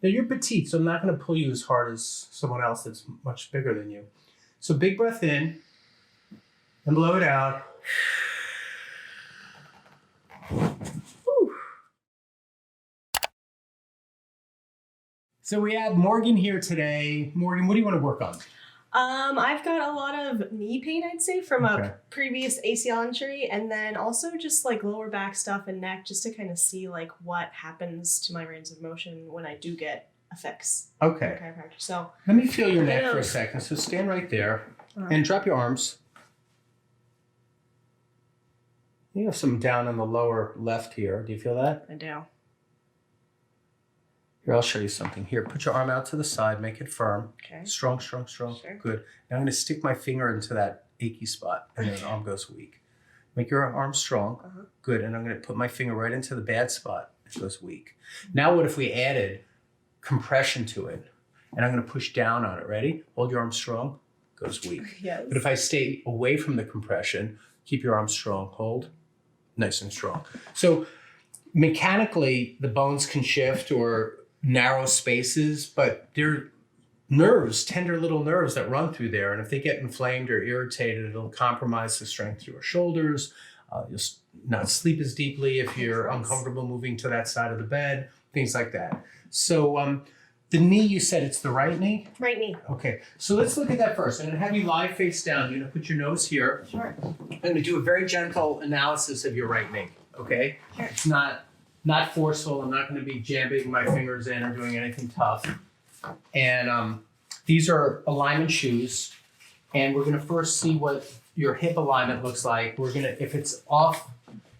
Now you're petite, so I'm not going to pull you as hard as someone else that's much bigger than you. So big breath in and blow it out. So we have Morgan here today. Morgan, what do you want to work on? I've got a lot of knee pain, I'd say, from a previous ACL injury, and then also just like lower back stuff and neck, just to kind of see like what happens to my range of motion when I do get a fix. Okay. From a chiropractor. So let me feel your neck for a second. So stand right there and drop your arms. You have some down on the lower left here. Do you feel that? I do. Here, I'll show you something. Here, put your arm out to the side, make it firm. Okay. Strong, strong, strong. Sure. Good. Now I'm going to stick my finger into that achy spot, and then the arm goes weak. Make your arm strong. Good. And I'm going to put my finger right into the bad spot. It goes weak. Now what if we added compression to it? And I'm going to push down on it. Ready? Hold your arm strong. Goes weak. Yes. But if I stay away from the compression, keep your arm strong. Hold. Nice and strong. So mechanically, the bones can shift or narrow spaces, but they're nerves, tender little nerves that run through there. And if they get inflamed or irritated, it'll compromise the strength of your shoulders. You'll not sleep as deeply if you're uncomfortable moving to that side of the bed, things like that. So the knee, you said it's the right knee? Right knee. Okay, so let's look at that first. I'm going to have you lie face down. You're going to put your nose here. Sure. I'm going to do a very gentle analysis of your right knee, okay? Sure. It's not forceful. I'm not going to be jamming my fingers in or doing anything tough. And these are alignment shoes. And we're going to first see what your hip alignment looks like. We're going to, if it's off,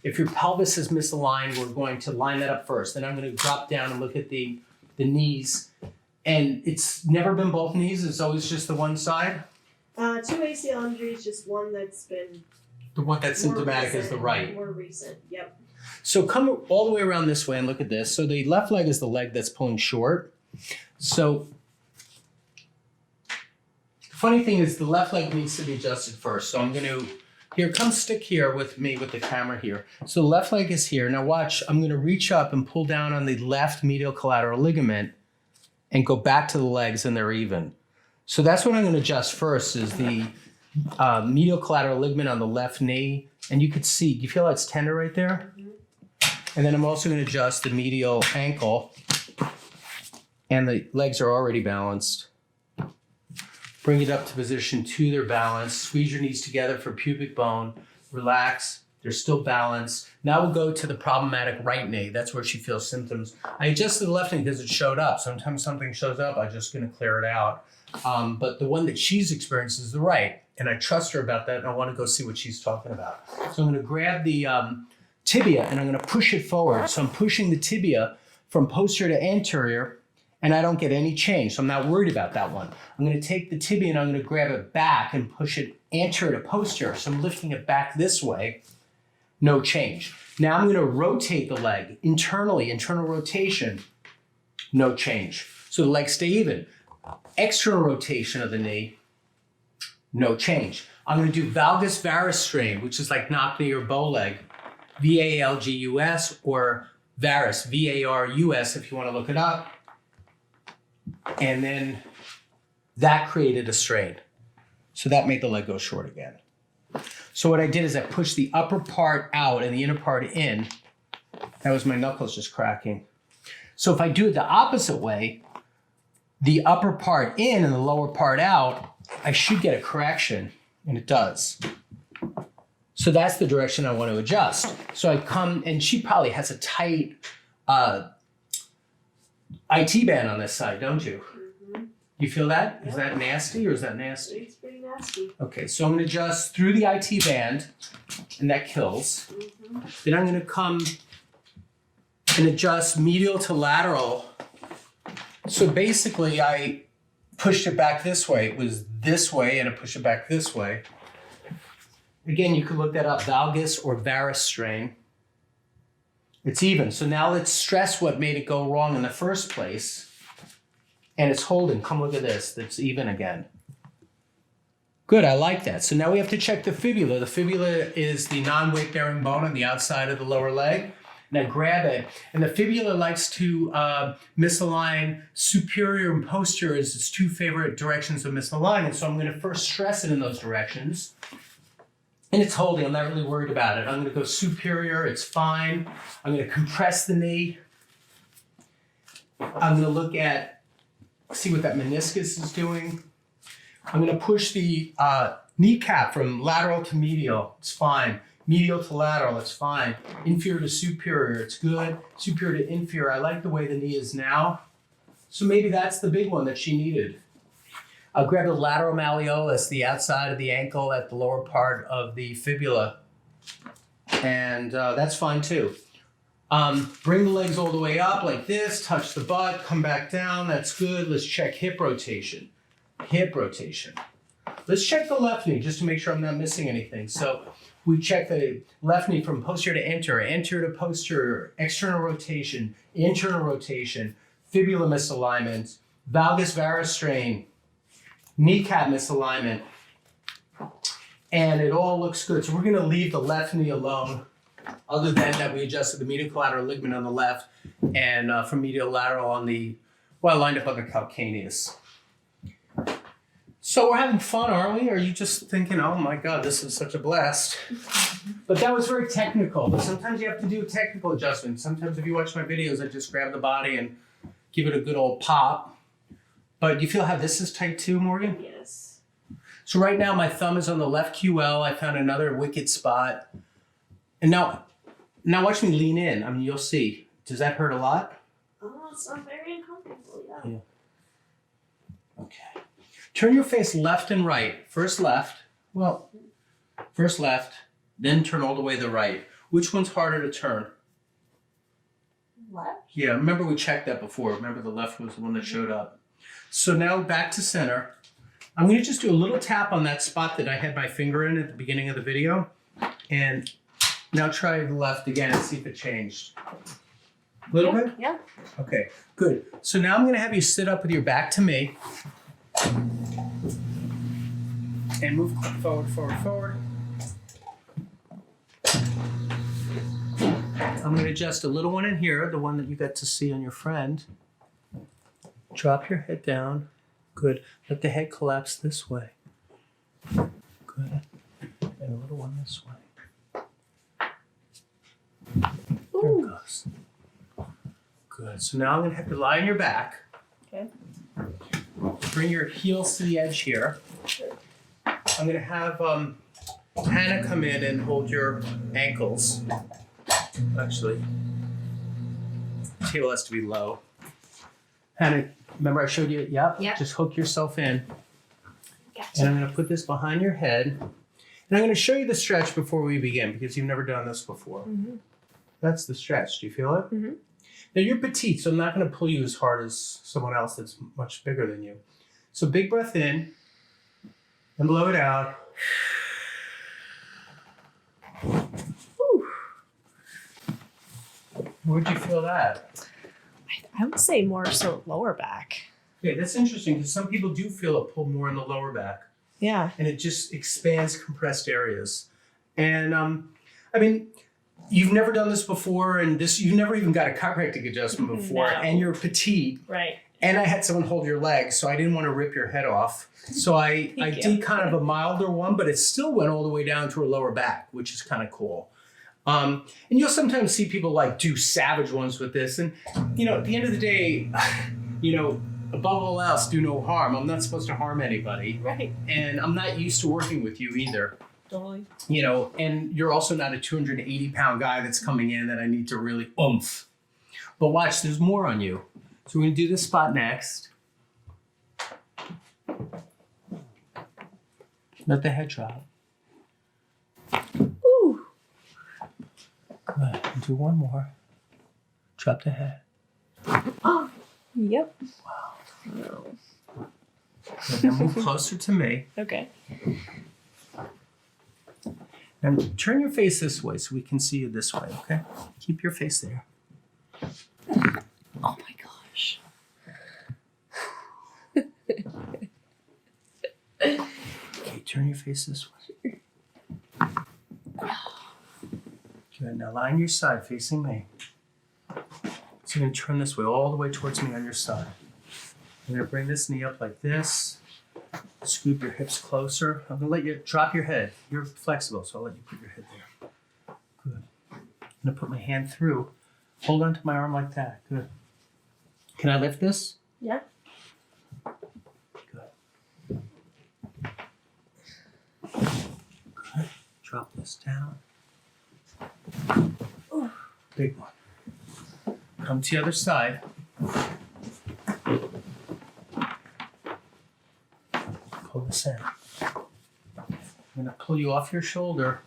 if your pelvis is misaligned, we're going to line that up first. Then I'm going to drop down and look at the knees. And it's never been both knees. It's always just the one side. 2 ACL injuries, just one that's been The one that's symptomatic is the right. More recent, yep. So come all the way around this way and look at this. So the left leg is the leg that's pulling short. So the funny thing is the left leg needs to be adjusted first. So I'm going to, here, come stick here with me with the camera here. So the left leg is here. Now watch, I'm going to reach up and pull down on the left medial collateral ligament and go back to the legs and they're even. So that's what I'm going to adjust first is the medial collateral ligament on the left knee. And you could see, do you feel how it's tender right there? And then I'm also going to adjust the medial ankle. And the legs are already balanced. Bring it up to position 2, they're balanced. Squeeze your knees together for pubic bone. Relax, they're still balanced. Now we'll go to the problematic right knee. That's where she feels symptoms. I adjusted the left knee because it showed up. Sometimes something shows up, I'm just going to clear it out. But the one that she's experienced is the right. And I trust her about that, and I want to go see what she's talking about. So I'm going to grab the tibia, and I'm going to push it forward. So I'm pushing the tibia from posterior to anterior, and I don't get any change. So I'm not worried about that one. I'm going to take the tibia, and I'm going to grab it back and push it anterior to posterior. So I'm lifting it back this way. No change. Now I'm going to rotate the leg internally, internal rotation. No change. So the legs stay even. External rotation of the knee. No change. I'm going to do valgus varus strain, which is like knock knee or bow leg, VALGUS, or varus, VARUS if you want to look it up. And then that created a strain. So that made the leg go short again. So what I did is I pushed the upper part out and the inner part in. That was my knuckles just cracking. So if I do it the opposite way, the upper part in and the lower part out, I should get a correction, and it does. So that's the direction I want to adjust. So I come, and she probably has a tight IT band on this side, don't you? Mm-hmm. You feel that? Yep. Is that nasty or is that nasty? It's pretty nasty. Okay, so I'm going to adjust through the IT band, and that kills. Mm-hmm. Then I'm going to come and adjust medial to lateral. So basically, I pushed it back this way. It was this way, and I pushed it back this way. Again, you could look that up, valgus or varus strain. It's even. So now let's stress what made it go wrong in the first place. And it's holding. Come look at this. It's even again. Good, I like that. So now we have to check the fibula. The fibula is the non-weight-bearing bone on the outside of the lower leg. and I grab it. And the fibula likes to misalign superior and posterior as its two favorite directions of misalignment. So I'm going to first stress it in those directions. And it's holding, I'm not really worried about it. I'm going to go superior, it's fine. I'm going to compress the knee. I'm going to look at, see what that meniscus is doing. I'm going to push the kneecap from lateral to medial, it's fine. Medial to lateral, it's fine. Inferior to superior, it's good. Superior to inferior, I like the way the knee is now. So maybe that's the big one that she needed. I'll grab the lateral malleolus, the outside of the ankle at the lower part of the fibula. And that's fine too. Bring the legs all the way up like this, touch the butt, come back down, that's good. Let's check hip rotation. Hip rotation. Let's check the left knee just to make sure I'm not missing anything. So we check the left knee from posterior to anterior, anterior to posterior, external rotation, internal rotation, fibula misalignment, valgus varus strain, kneecap misalignment, and it all looks good. So we're going to leave the left knee alone, other than that we adjusted the medial collateral ligament on the left and from medial lateral on the, well, lined up on the calcaneus. So we're having fun, aren't we? Or are you just thinking, oh my God, this is such a blast? But that was very technical. But sometimes you have to do a technical adjustment. Sometimes if you watch my videos, I just grab the body and give it a good old pop. But you feel how this is tight too, Morgan? Yes. So right now my thumb is on the left QL. I found another wicked spot. And now watch me lean in. I mean, you'll see. Does that hurt a lot? Oh, it's not very uncomfortable, yeah. Okay. Turn your face left and right. First left, then turn all the way to the right. Which one's harder to turn? Left? Yeah, remember we checked that before. Remember the left was the one that showed up. So now back to center. I'm going to just do a little tap on that spot that I had my finger in at the beginning of the video. And now try the left again and see if it changed. A little bit? Yeah. Okay, good. So now I'm going to have you sit up with your back to me. And move forward, forward, forward. I'm going to adjust a little one in here, the one that you got to see on your friend. Drop your head down. Good. Let the head collapse this way. Good. And a little one this way. There it goes. Good. So now I'm going to have you lie on your back. Okay. Bring your heels to the edge here. I'm going to have Hannah come in and hold your ankles. Actually, the table has to be low. Hannah, remember I showed you? Yep. Just hook yourself in. Gotcha. And I'm going to put this behind your head. And I'm going to show you the stretch before we begin because you've never done this before. Mm-hmm. That's the stretch. Do you feel it? Mm-hmm. Now you're petite, so I'm not going to pull you as hard as someone else that's much bigger than you. So big breath in and blow it out. Where'd you feel that? I would say more so lower back. Okay, that's interesting because some people do feel it pull more in the lower back. Yeah. And it just expands compressed areas. And I mean, you've never done this before, and you've never even got a chiropractic adjustment before, No. and you're petite. Right. And I had someone hold your legs, so I didn't want to rip your head off. So I did kind of a milder one, but it still went all the way down to her lower back, which is kind of cool. And you'll sometimes see people like do savage ones with this. And, you know, at the end of the day, you know, above all else, do no harm. I'm not supposed to harm anybody. Right. And I'm not used to working with you either. Totally. You know, and you're also not a 280-pound guy that's coming in that I need to really oomph. But watch, there's more on you. So we're going to do this spot next. Let the head drop. Ooh. Good. Do one more. Drop the head. Oh. Yep. Wow. Now move closer to me. Okay. And turn your face this way so we can see you this way, okay? Keep your face there. Oh my gosh. Okay, turn your face this way. Good. Now lie on your side facing me. So you're gonna turn this way all the way towards me on your side. I'm gonna bring this knee up like this. Scoop your hips closer. I'm gonna let you drop your head. You're flexible, so I'll let you put your head there. Good. I'm gonna put my hand through. Hold on to my arm like that. Good. Can I lift this? Yeah. Good. Good. Drop this down. Ooh. Big one. Come to the other side. Pull this in. I'm going to pull you off your shoulder.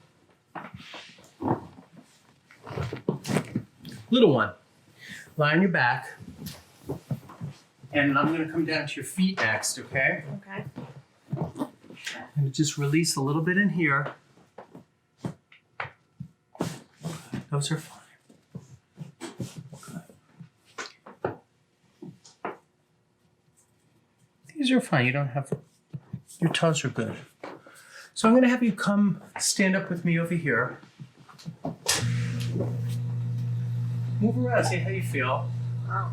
Little one. Lie on your back. And I'm going to come down to your feet next, okay? Okay. And just release a little bit in here. Those are fine. These are fine. You don't have, your toes are good. So I'm going to have you come stand up with me over here. Move around, see how you feel. Wow.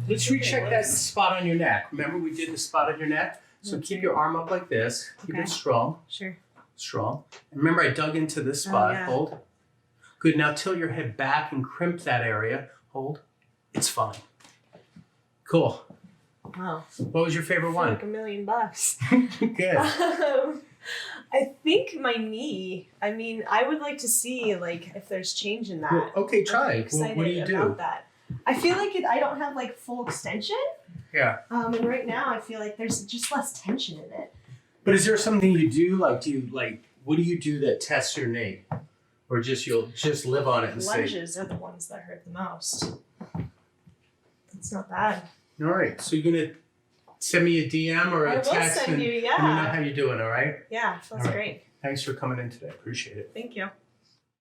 Let's recheck that spot on your neck. Remember we did the spot on your neck? So keep your arm up like this. Keep Okay. it strong. Sure. Strong. And remember I dug into this spot. yeah. Hold. Good. Now tilt your head back and crimp that area. Hold. It's fine. Cool. Wow. What was your favorite one? Like $1 million. Good. I think my knee. I mean, I would like to see like if there's change in that. Well, okay, try. I'm Well, excited what do you do? about that. I feel like I don't have like full extension. Yeah. And right now I feel like there's just less tension in it. But is there something you do? Like, what do you do that tests your knee? Or you'll just live on it and see? Lunges are the ones that hurt the most. It's not bad. All right. So you're going to send me a DM or I a will text send you, and let me know yeah. how you're doing, all right? Yeah, that's All right. great. Thanks for coming in today. Appreciate it. Thank you.